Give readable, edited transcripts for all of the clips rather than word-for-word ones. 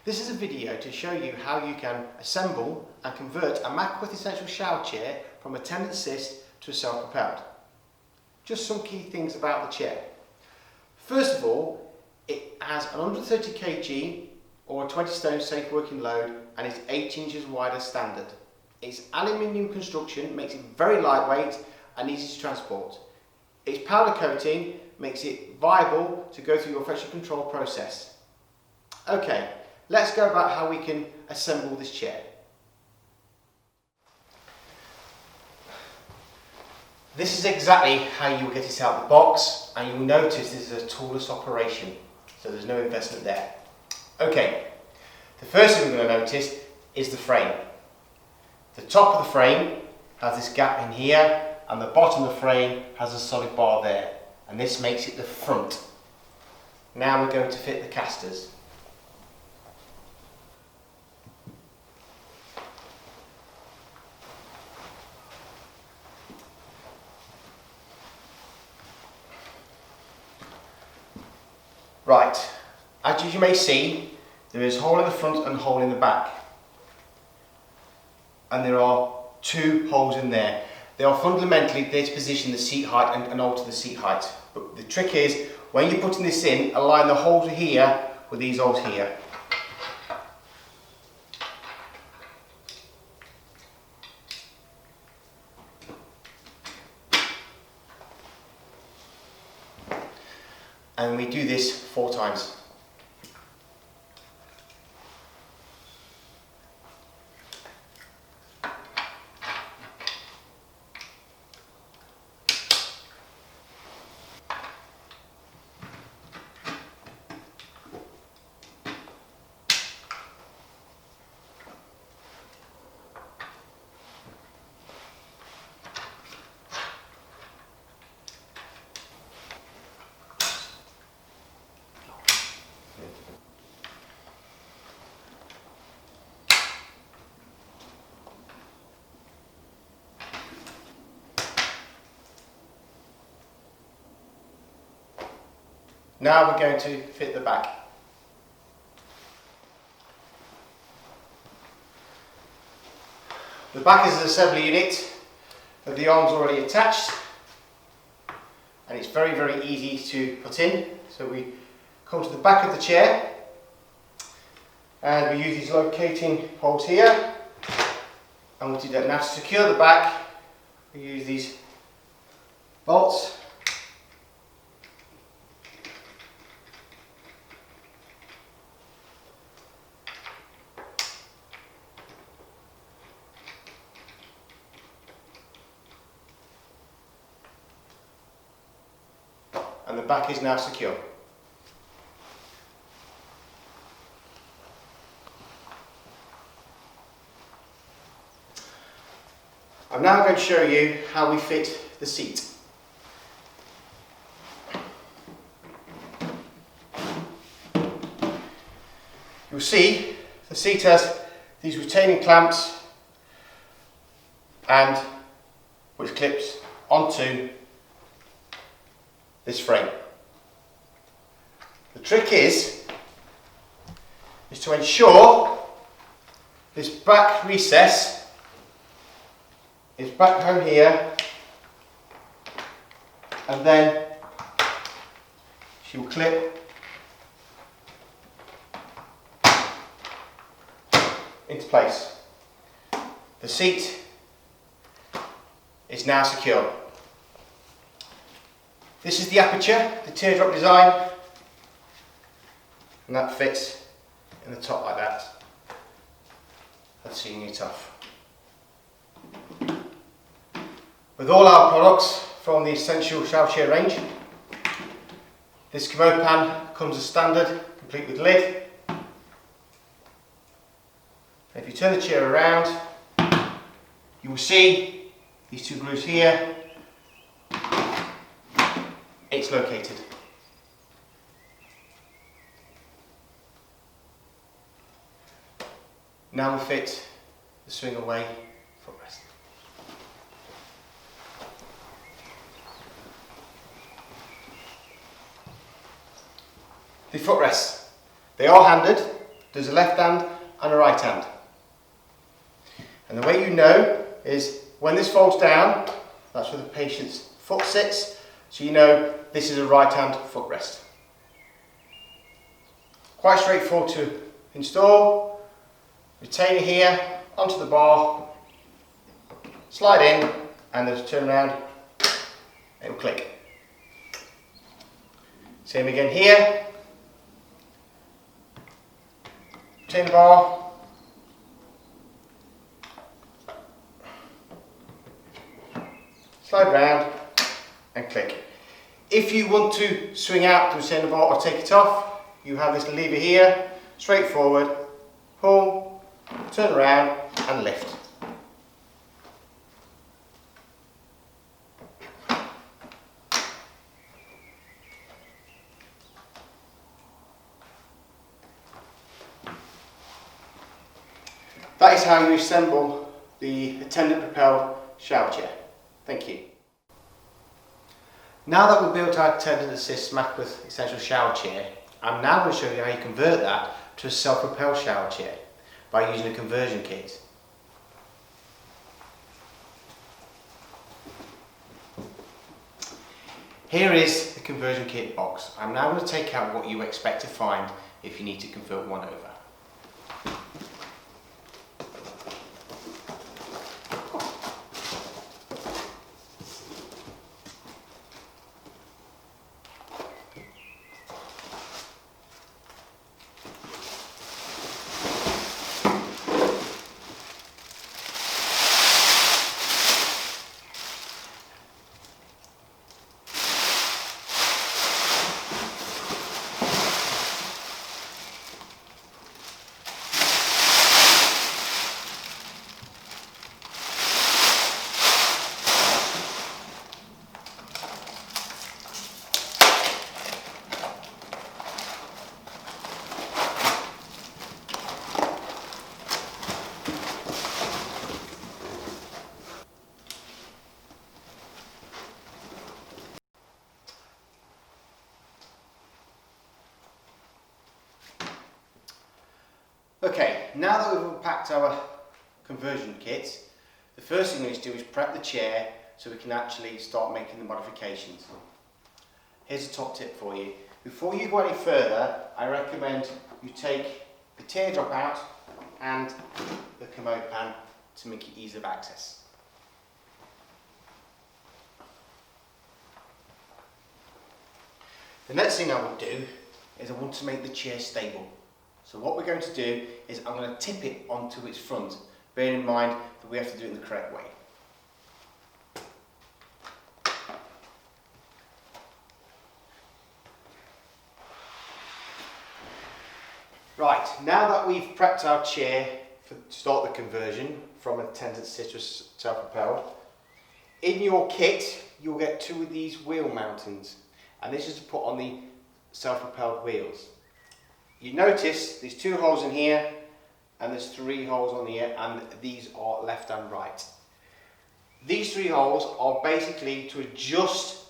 This is a video to show you how you can assemble and convert a Mackworth Essentials Shower Chair from a tenant assist to a self-propelled. Just some key things about the chair. First of all, it has an 130 kg or a 20 stone safe working load and is 8 inches wide as standard. Its aluminium construction makes it very lightweight and easy to transport. Its powder coating makes it viable to go through your pressure control process. Okay, let's go about how we can assemble this chair. This is exactly how you will get it out of the box, and you'll notice this is a toolless operation, so there's no investment there. Okay, the first thing we're going to notice is the frame. The top of the frame has this gap in here, and the bottom of the frame has a solid bar there, and this makes it the front. Now we're going to fit the casters. Right, as you may see, there is a hole in the front and a hole in the back. And there are 2 holes in there. They are fundamentally there to position the seat height and alter the seat height. But the trick is, when you're putting this in, align the holes here with these holes here. And we do this 4 times. Now we're going to fit the back. The back is an assembly unit with the arms already attached, and it's very, very easy to put in. So we come to the back of the chair and we use these locating holes here, and we'll do that. Now to secure the back, we use these bolts. And the back is now secure. I'm now going to show you how we fit the seat. You'll see the seat has these retaining clamps and which clips onto this frame. The trick is to ensure this back recess is back home here, and then she will clip into place. The seat is now secure. This is the aperture, the teardrop design, and that fits in the top like that. That's seeing it off. With all our products from the Essential Shower Chair range, this commode pan comes as standard, complete with lid. And if you turn the chair around, you will see these 2 grooves here. It's located. Now we fit the swing away footrest. The footrests, they are handed, There's a left hand and a right hand. And the way you know is when this folds down, that's where the patient's foot sits, so you know this is a right hand footrest. Quite straightforward to install. Retainer here onto the bar, slide in and then turn around, it will click. Same again here, retain the bar, slide round and click. If you want to swing out to retain the bar or take it off, you have this lever here, straightforward, pull, turn around and lift. That is how you assemble the attendant propelled shower chair. Thank you. Now that we've built our attendant assist Mackworth Essentials Shower Chair, I'm now going to show you how you convert that to a self-propelled shower chair by using a conversion kit. Here is the conversion kit box. I'm now going to take out what you expect to find if you need to convert one over. Okay, now that we've unpacked our conversion kit, the first thing we need to do is prep the chair so we can actually start making the modifications. Here's a top tip for you. Before you go any further, I recommend you take the teardrop out and the commode pan to make it ease of access. The next thing I will do is I want to make the chair stable. So what we're going to do is I'm going to tip it onto its front, bearing in mind that we have to do it in the correct way. Right, now that we've prepped our chair to start the conversion from attendant assist to self-propelled, in your kit you'll get two of these wheel mountings, and this is to put on the self-propelled wheels. You notice there's two holes in here and there's three holes on here, and these are left and right. These three holes are basically to adjust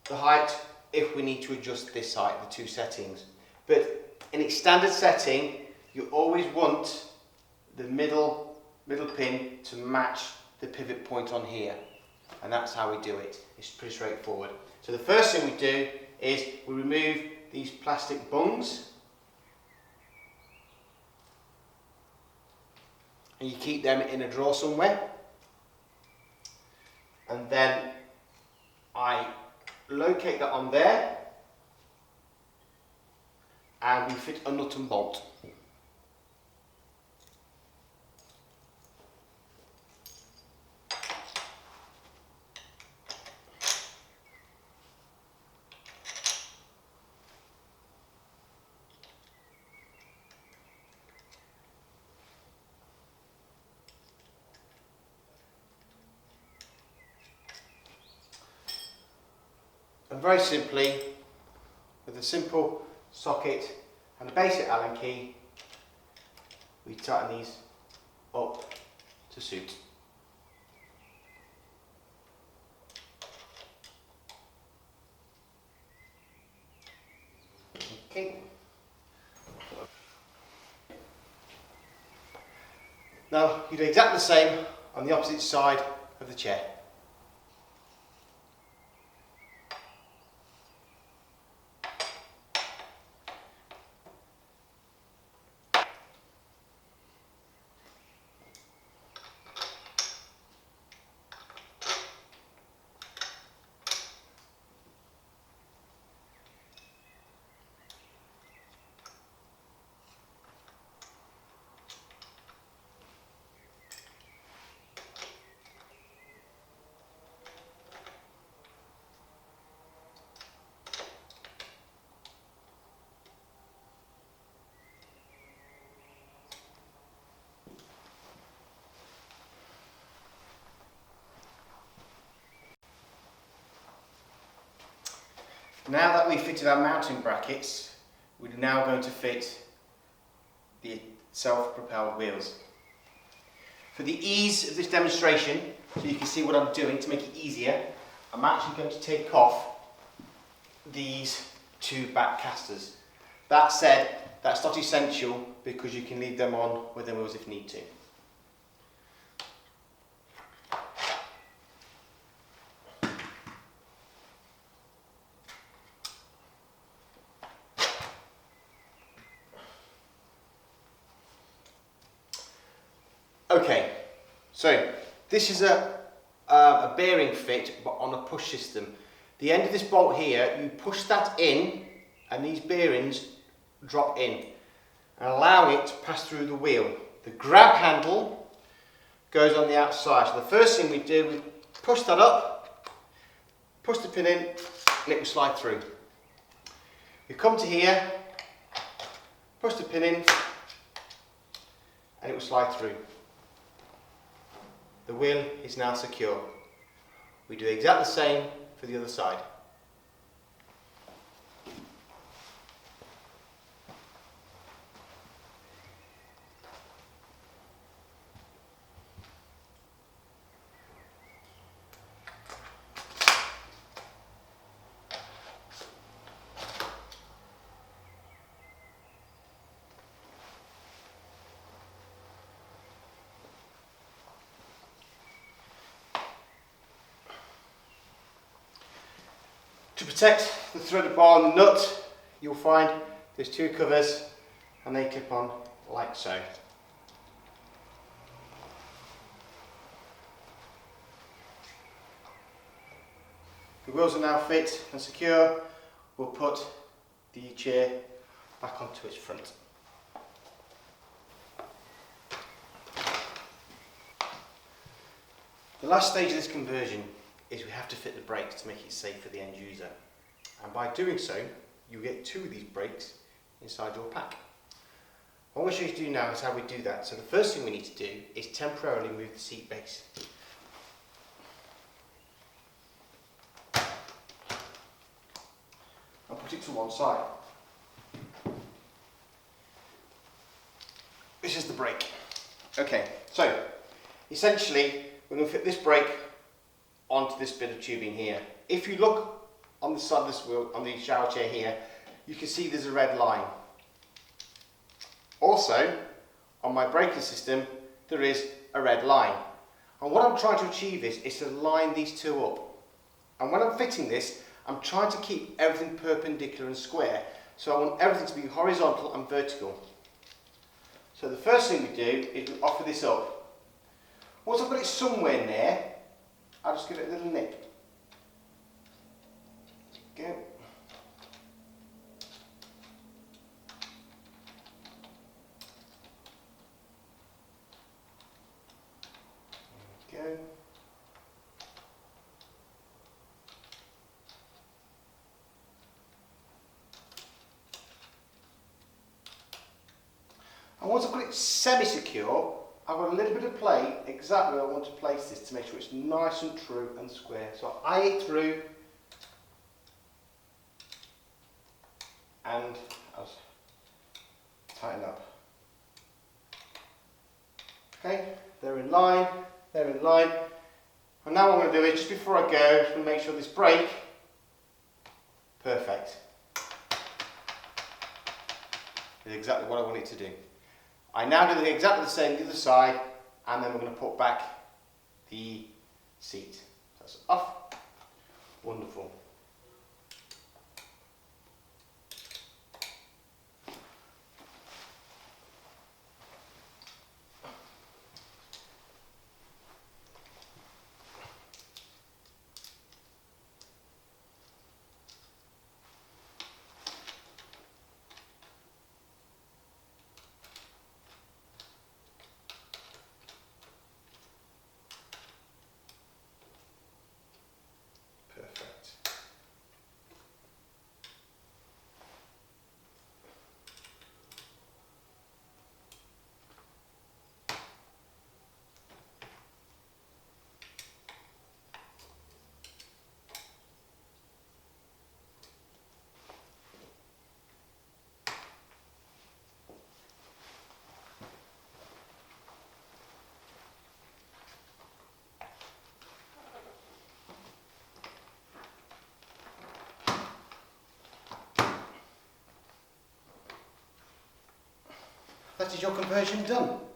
the height if we need to adjust this height, the two settings. But in its standard setting, you always want the middle pin to match the pivot point on here, and that's how we do it. It's pretty straightforward. So the first thing we do is we remove these plastic bungs, and you keep them in a drawer somewhere, and then I locate that on there and we fit a nut and bolt. And very simply, with a simple socket and a basic Allen key, we tighten these up to suit. Okay. Now you do exactly the same on the opposite side of the chair. Now that we've fitted our mounting brackets, we're now going to fit the self-propelled wheels. For the ease of this demonstration, so you can see what I'm doing to make it easier, I'm actually going to take off these two back casters. That said, that's not essential because you can leave them on with the wheels if you need to. Okay, so this is a bearing fit but on a push system. The end of this bolt here, you push that in and these bearings drop in and allow it to pass through the wheel. The grab handle goes on the outside. So the first thing we do, we push that up, push the pin in and it will slide through. We come to here, push the pin in and it will slide through. The wheel is now secure. We do exactly the same for the other side. To protect the threaded bar and the nut, you'll find there's two covers and they clip on like so. The wheels are now fit and secure. We'll put the chair back onto its front. The last stage of this conversion is we have to fit the brakes to make it safe for the end user. And by doing so, you get two of these brakes inside your pack. What I'm going to show you to do now is how we do that. So the first thing we need to do is temporarily move the seat base. And put it to one side. This is the brake. Okay, so essentially we're going to fit this brake onto this bit of tubing here. If you look on the side of this wheel, on the shower chair here, you can see there's a red line. Also, on my braking system, there is a red line. And what I'm trying to achieve is to line these two up. And when I'm fitting this, I'm trying to keep everything perpendicular and square. So I want everything to be horizontal and vertical. So the first thing we do is we offer this up. Once I've got it somewhere near, I'll just give it a little nip. Go. Go. And once I've got it semi-secure, I've got a little bit of play exactly where I want to place this to make sure it's nice and true and square. So I eye it through and I'll tighten up. Okay, they're in line, they're in line. And now what I'm going to do is, just before I go, I'm just going to make sure this brake, perfect. Is exactly what I want it to do. I now do exactly the same the other side, and then we're going to put back the seat. That's off. Wonderful. Perfect. That is your conversion done.